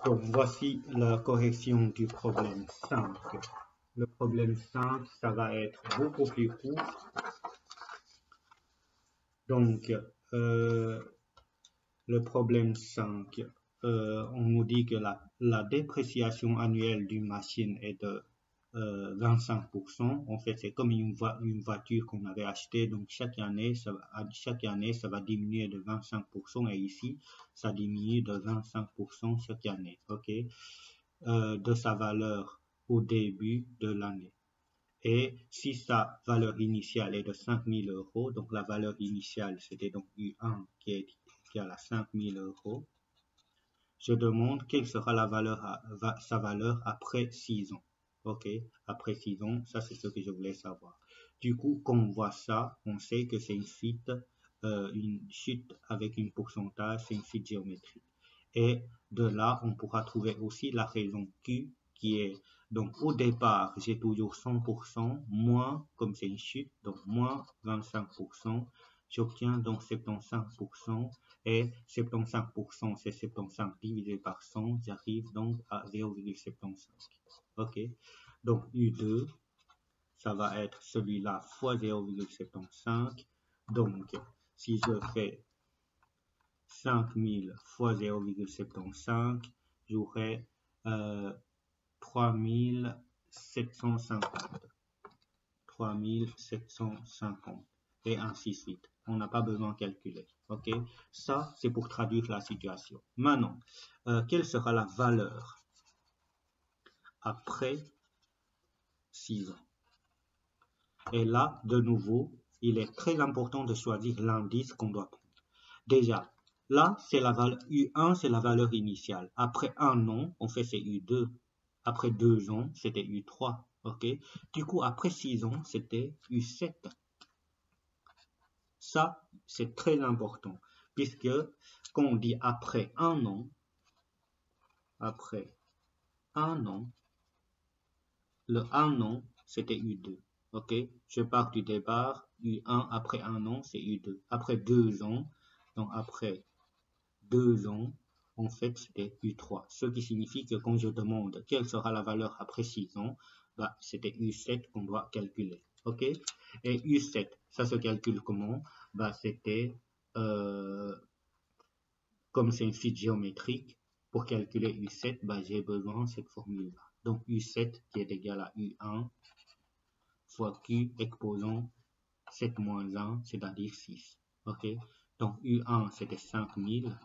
Donc, voici la correction du problème 5. Le problème 5, ça va être beaucoup plus court. Donc, le problème 5, on nous dit que la dépréciation annuelle d'une machine est de 25%. En fait, c'est comme une voiture qu'on avait achetée. Donc, chaque année, ça va diminuer de 25%. Et ici, ça diminue de 25% chaque année. OK? De sa valeur au début de l'année. Et si sa valeur initiale est de 5 000 euros, donc la valeur initiale, c'était donc U1 qui est égal à 5 000 euros, je demande quelle sera sa valeur après 6 ans. OK, après 6 ans, ça c'est ce que je voulais savoir. Du coup, quand on voit ça, on sait que c'est une chute avec un pourcentage, c'est une chute géométrique. Et de là, on pourra trouver aussi la raison Q qui est, donc au départ, j'ai toujours 100%, moins, comme c'est une chute, donc moins 25%, j'obtiens donc 75%, et 75% c'est 75 divisé par 100, j'arrive donc à 0,75. OK, donc U2, ça va être celui-là fois 0,75, donc si je fais 5000 fois 0,75, j'aurai 3750. 3750 et ainsi de suite. On n'a pas besoin de calculer. OK? Ça, c'est pour traduire la situation. Maintenant, quelle sera la valeur après 6 ans? Et là, de nouveau, il est très important de choisir l'indice qu'on doit prendre. Déjà, là, c'est la valeur U1, c'est la valeur initiale. Après 1 an, on fait c'est U2. Après 2 ans, c'était U3. OK? Du coup, après 6 ans, c'était U7. Ça, c'est très important, puisque quand on dit après 1 an, le 1 an, c'était U2. OK? Je pars du départ, U1, après 1 an, c'est U2. Après 2 ans, donc après 2 ans, en fait, c'était U3. Ce qui signifie que quand je demande quelle sera la valeur après 6 ans, bah, c'était U7 qu'on doit calculer. OK? Et U7, ça se calcule comment? Bah, c'était, comme c'est une suite géométrique, pour calculer U7, bah, j'ai besoin de cette formule-là. Donc, U7 qui est égal à U1 fois Q exposant 7 moins 1, c'est-à-dire 6. OK? Donc, U1, c'était 5000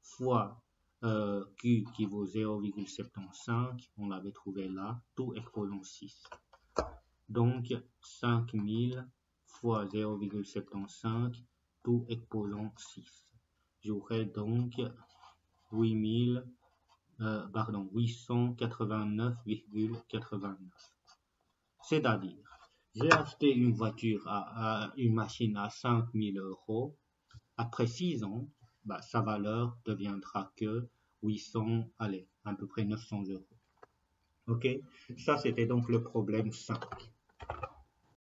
fois Q qui vaut 0,75, on l'avait trouvé là, tout exposant 6. Donc 5000 fois 0,75, tout exposant 6. J'aurai donc 889,89. C'est-à-dire, j'ai acheté une voiture une machine à 5000 euros. Après 6 ans, bah, sa valeur deviendra que 800, allez, à peu près 900 euros. OK? Ça, c'était donc le problème 5.